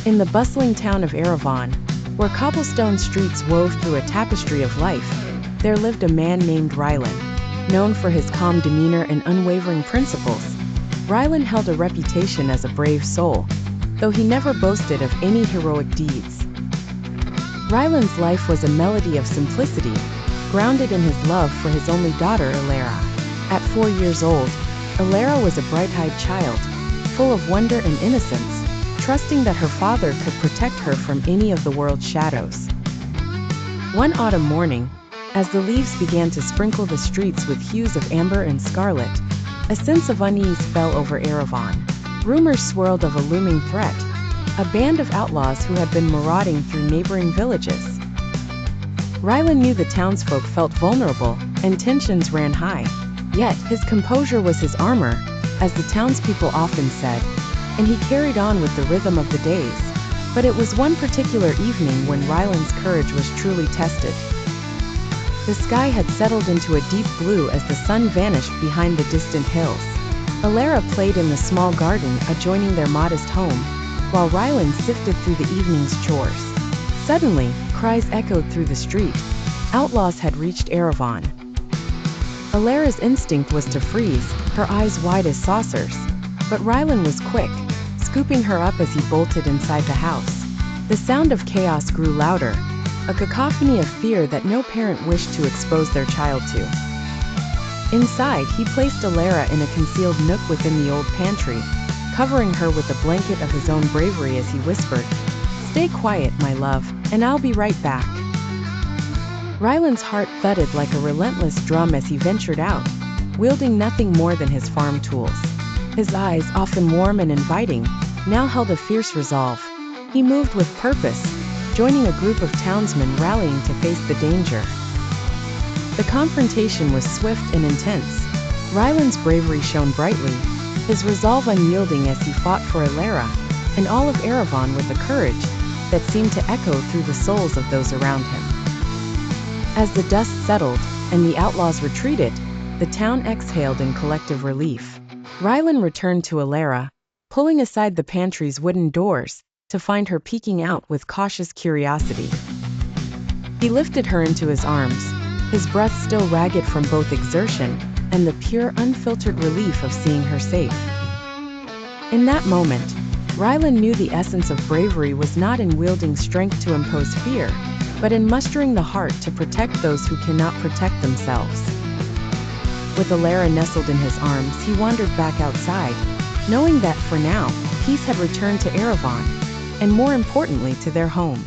In the bustling town of Aravon, where cobblestone streets wove through a tapestry of life, there lived a man named Rylan. Known for his calm demeanor and unwavering principles, Rylan held a reputation as a brave soul, though he never boasted of any heroic deeds. Rylan's life was a melody of simplicity, grounded in his love for his only daughter, Elara. At 4 years old, Elara was a bright-eyed child, full of wonder and innocence, trusting that her father could protect her from any of the world's shadows. One autumn morning, as the leaves began to sprinkle the streets with hues of amber and scarlet, a sense of unease fell over Aravon. Rumors swirled of a looming threat, a band of outlaws who had been marauding through neighboring villages. Rylan knew the townsfolk felt vulnerable, and tensions ran high. Yet, his composure was his armor, as the townspeople often said, and he carried on with the rhythm of the days. But it was one particular evening when Rylan's courage was truly tested. The sky had settled into a deep blue as the sun vanished behind the distant hills. Elara played in the small garden adjoining their modest home, while Rylan sifted through the evening's chores. Suddenly, cries echoed through the street. Outlaws had reached Aravon. Elara's instinct was to freeze, her eyes wide as saucers. But Rylan was quick, scooping her up as he bolted inside the house. The sound of chaos grew louder, a cacophony of fear that no parent wished to expose their child to. Inside, he placed Elara in a concealed nook within the old pantry, covering her with a blanket of his own bravery as he whispered, "Stay quiet, my love, and I'll be right back." Rylan's heart thudded like a relentless drum as he ventured out, wielding nothing more than his farm tools. His eyes, often warm and inviting, now held a fierce resolve. He moved with purpose, joining a group of townsmen rallying to face the danger. The confrontation was swift and intense. Rylan's bravery shone brightly, his resolve unyielding as he fought for Elara, and all of Aravon with a courage that seemed to echo through the souls of those around him. As the dust settled, and the outlaws retreated, the town exhaled in collective relief. Rylan returned to Elara, pulling aside the pantry's wooden doors, to find her peeking out with cautious curiosity. He lifted her into his arms, his breath still ragged from both exertion and the pure, unfiltered relief of seeing her safe. In that moment, Rylan knew the essence of bravery was not in wielding strength to impose fear, but in mustering the heart to protect those who cannot protect themselves. With Elara nestled in his arms, he wandered back outside, knowing that, for now, peace had returned to Aravon, and more importantly to their home.